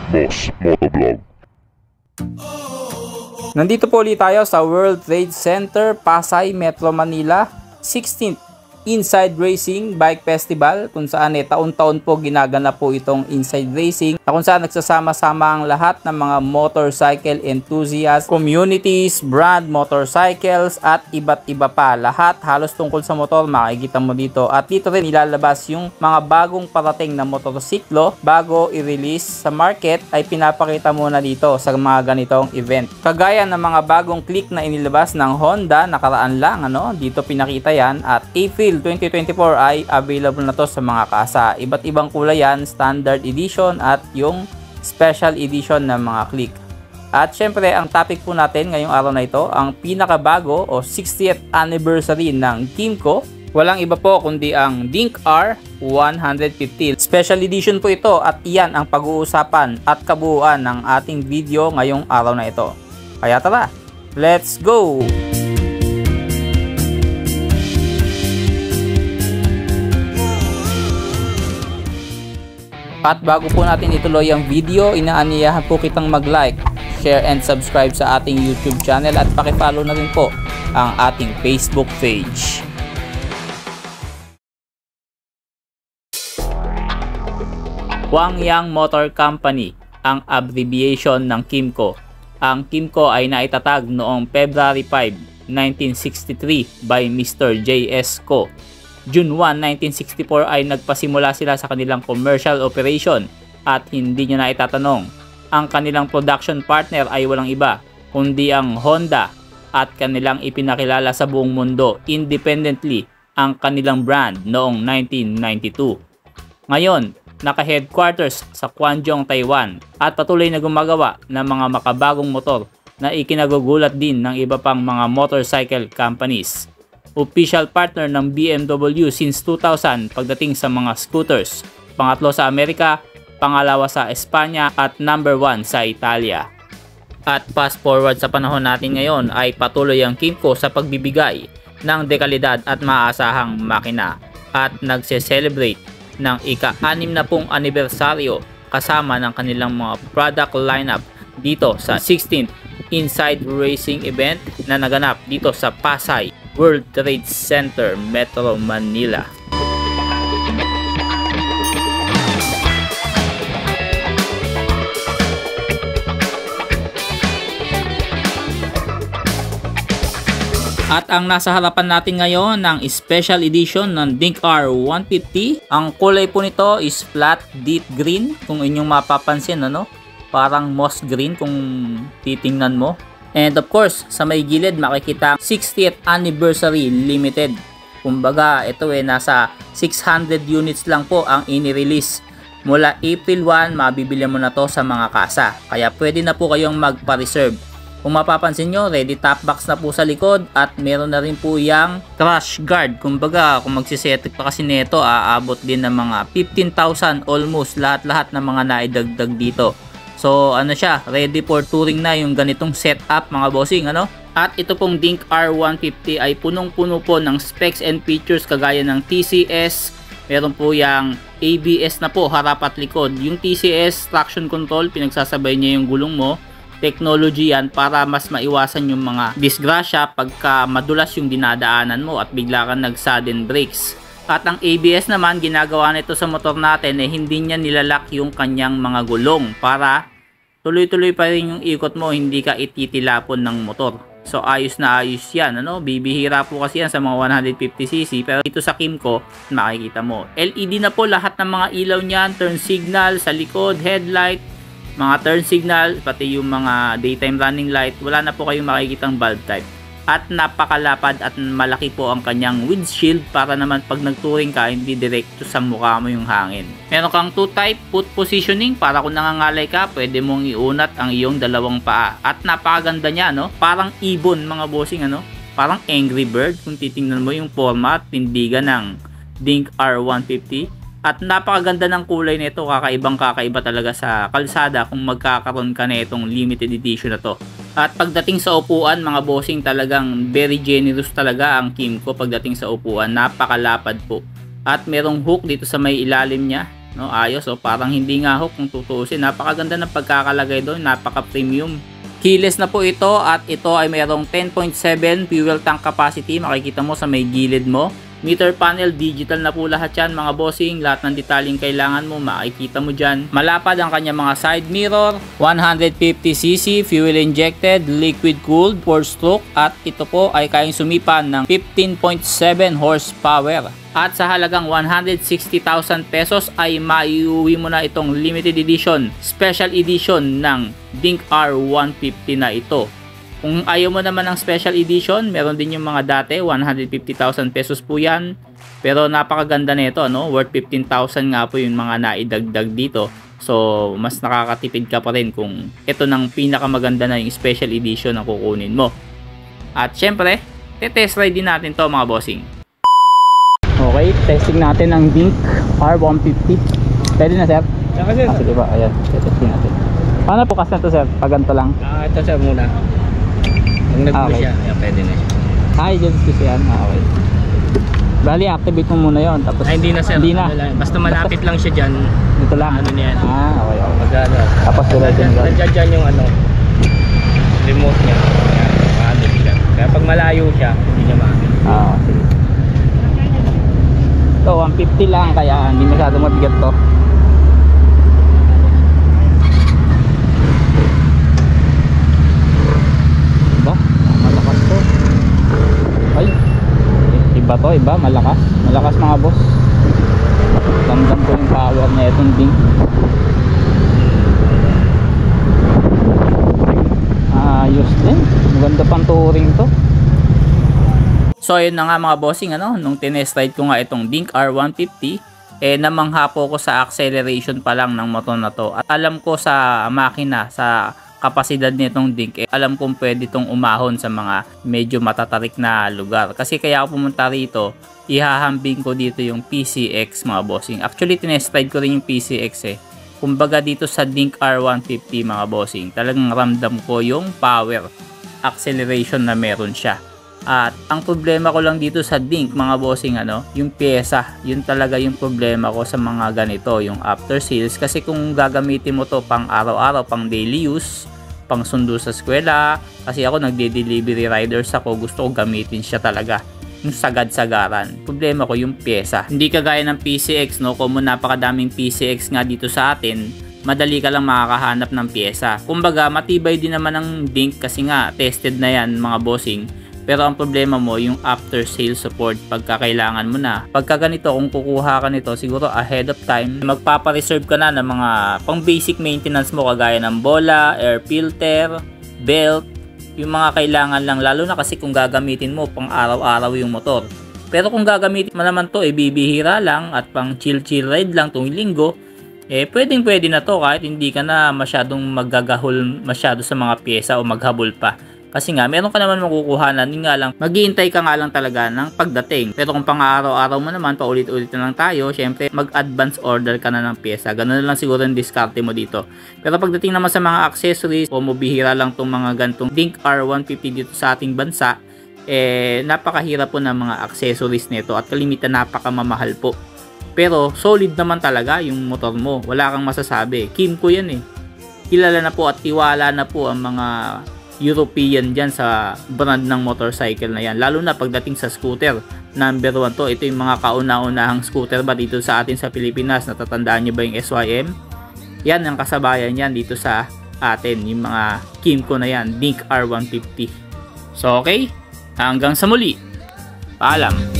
Boss Motovlog. Nandito po ulit tayo sa World Trade Center, Pasay, Metro Manila, 16th Inside Racing Bike Festival, kung saan taon-taon po ginaganap po itong Inside Racing, na kung saan nagsasama-sama ang lahat ng mga motorcycle enthusiasts, communities, brand motorcycles at iba't iba pa. Lahat halos tungkol sa motor makikita mo dito, at dito rin ilalabas yung mga bagong parating na motorsiklo bago i-release sa market, ay pinapakita muna dito sa mga ganitong event. Kagaya ng mga bagong click na inilabas ng Honda nakaraan lang, dito pinakita yan, at April 2024 ay available na to sa mga kasa. Iba't ibang kulay yan, standard edition at yung special edition ng mga click. At syempre ang topic po natin ngayong araw na ito, ang pinakabago o 60th anniversary ng Kymco. Walang iba po kundi ang Dink R 150. Special edition po ito, at iyan ang pag-uusapan at kabuuan ng ating video ngayong araw na ito. Kaya tara, let's go! At bago po natin ituloy ang video, inaanyayahan po kitang mag-like, share and subscribe sa ating YouTube channel, at paki-follow na rin po ang ating Facebook page. Hwangyang Motor Company ang abbreviation ng Kymco. Ang Kymco ay naitatag noong February 5, 1963 by Mr. J.S. Ko. June 1, 1964 ay nagpasimula sila sa kanilang commercial operation, at hindi nyo na itatanong, ang kanilang production partner ay walang iba kundi ang Honda, at kanilang ipinakilala sa buong mundo independently ang kanilang brand noong 1992. Ngayon, naka-headquarters sa Quanzhou, Taiwan, at patuloy na gumagawa ng mga makabagong motor na ikinagugulat din ng iba pang mga motorcycle companies. Official partner ng BMW since 2000 pagdating sa mga scooters, pangatlo sa Amerika, pangalawa sa Espanya at number 1 sa Italia. At fast forward sa panahon natin ngayon, ay patuloy ang Kymco sa pagbibigay ng dekalidad at maaasahang makina, at nagse-celebrate ng ika-60 anibersaryo kasama ng kanilang mga product lineup dito sa 16th Inside Racing event na naganap dito sa Pasay World Trade Center, Metro Manila. At ang nasa harapan natin ngayon ng special edition ng Dink R 150. Ang kulay po nito is flat deep green, kung inyong mapapansin, parang moss green kung titingnan mo. And of course, sa may gilid makikita 60th anniversary limited. Kumbaga, ito nasa 600 units lang po ang ini-release. Mula April 1, mabibili mo na to sa mga kasa. Kaya pwede na po kayong magpa-reserve. Kung mapapansin nyo, ready top box na po sa likod, at meron na rin po yung crash guard. Kumbaga, kung magsisetik pa kasi nito, aabot din ng mga 15,000 almost lahat-lahat ng mga naidagdag dito. So siya, ready for touring na yung ganitong setup mga bossing, At ito pong Dink R 150 ay punong-puno po ng specs and features kagaya ng TCS. Meron po yung ABS na po, harap at likod. Yung TCS, traction control, pinagsasabay niya yung gulong mo. Technology yan para mas maiwasan yung mga disgrasya pagka madulas yung dinadaanan mo at bigla kang nag-sudden brakes. At ang ABS naman, ginagawa nito sa motor natin, hindi niya nilalak yung kanyang mga gulong para tuloy-tuloy pa rin yung ikot mo, hindi ka ititilapon ng motor. So ayos na ayos yan, bibihira po kasi yan sa mga 150cc, pero dito sa Kymco makikita mo LED na po lahat ng mga ilaw niyan, turn signal sa likod, headlight, mga turn signal, pati yung mga daytime running light. Wala na po kayong makikitang bulb type. At napakalapad at malaki po ang kanyang windshield para naman pag nagtouring ka, hindi direkto sa mukha mo yung hangin. Meron kang 2-type foot positioning para kung nangangalay ka, pwede mong iunat ang iyong dalawang paa. At napakaganda niya, parang ibon mga bossing, parang Angry Bird kung titingnan mo yung format, tindigan ng Dink R 150. At napakaganda ng kulay nito, kakaiba talaga sa kalsada kung magkakaroon ka na itong limited edition na to. At pagdating sa upuan mga bossing, talagang very generous talaga ang Kymco pagdating sa upuan, napakalapad po. At merong hook dito sa may ilalim niya No, ayos, oh, parang hindi nga hook kung tutuusin. Napakaganda ng pagkakalagay doon, napaka-premium. Keyless na po ito at ito ay mayroong 10.7 fuel tank capacity. Makikita mo sa may gilid mo. Meter panel, digital na po lahat yan mga bossing. Lahat ng detaling kailangan mo, makikita mo dyan. Malapad ang kanya mga side mirror. 150cc, fuel injected, liquid cooled, 4-stroke. At ito po ay kayang sumipan ng 15.7 horsepower. At sa halagang 160,000 pesos ay maiuwi mo na itong limited edition, special edition ng Dink R150 na ito. Kung ayaw mo naman ng special edition, meron din yung mga dati, 150,000 pesos po yan. Pero napakaganda nito, no? Worth 15,000 nga po yung mga naidagdag dito. So, mas nakakatipid ka pa rin kung ito ng pinakamaganda na yung special edition na kukunin mo. At syempre, test ride din natin to mga bossing. Okay, testing natin ang Dink R150. Pwede na sir? Sige ba, ayan, testing natin. Paano po kasi na to sir? Pag ganito lang? Ito sir muna. Pag nag-push siya, pwede na siya. Dyan kasi yan. Okay. Bali, activate mo muna yon. Tapos, hindi na sir. Hindi na. Basta malapit lang siya dyan. Dito lang. Ano niya? Okay. Magano. Tapos nandiyan dyan yung ano, remote niya. Ano siya. Kaya pag malayo siya, hindi niya makakit. Sige. So, 150 lang. Kaya hindi masyadong mabigat to. Iba, malakas mga boss. Damdam ko yung power na itong Dink. Ayos din, maganda pang touring to. So ayun na nga mga bossing, nung tinest ride ko nga itong Dink R150, namangha po ko sa acceleration pa lang ng motor na to. At alam ko sa makina, sa kapasidad nitong Dink, alam kong pwede itong umahon sa mga medyo matatarik na lugar. Kasi kaya ako pumunta rito, ihahambing ko dito yung PCX mga bossing. Actually, tinest-ride ko rin yung PCX Kumbaga dito sa Dink R150 mga bossing, talagang ramdam ko yung power, acceleration na meron siya. At ang problema ko lang dito sa Dink mga bossing, yung pyesa, yun talaga yung problema ko sa mga ganito, yung after sales. Kasi kung gagamitin mo to pang araw-araw, pang daily use, pang sundo sa eskwela, kasi ako nagde-delivery riders ako, gusto ko gamitin siya talaga, yung sagad-sagaran. Problema ko yung pyesa. Hindi kagaya ng PCX, kung napakadaming PCX nga dito sa atin, madali ka lang makakahanap ng pyesa. Kumbaga matibay din naman ng Dink kasi nga tested na yan mga bossing. Pero ang problema mo, yung after sales support pagka kailangan mo na. Pagka ganito, kung kukuha ka nito, siguro ahead of time, magpapareserve ka na ng mga pang basic maintenance mo kagaya ng bola, air filter, belt, yung mga kailangan lang, lalo na kasi kung gagamitin mo pang araw-araw yung motor. Pero kung gagamitin mo naman to, bibihira lang at pang chill ride lang tuwing linggo, pwede na to kahit hindi ka na masyadong maggagahol masyado sa mga pyesa o maghabol pa. Kasi nga, meron ka naman makukuhanan, yun nga lang, maghihintay ka nga lang talaga ng pagdating. Pero kung pang araw-araw mo naman, paulit-ulit na lang tayo, syempre, mag-advance order ka na ng pyesa. Ganun na lang siguro yung diskarte mo dito. Pero pagdating naman sa mga accessories, o mabihira lang tong mga gantong Dink R150 dito sa ating bansa, napakahirap po ng mga accessories nito at kalimitan napakamamahal po. Pero solid naman talaga yung motor mo, wala kang masasabi. Kimco yan Kilala na po at tiwala na po ang mga European dyan sa brand ng motorcycle na yan, lalo na pagdating sa scooter. Number 1 to, ito yung mga kauna-unahang scooter ba dito sa atin sa Pilipinas. Natatandaan nyo ba yung SYM? Yan ang kasabayan yan dito sa atin, yung mga Kimco na yan, Dink R150. So okay, hanggang sa muli, paalam.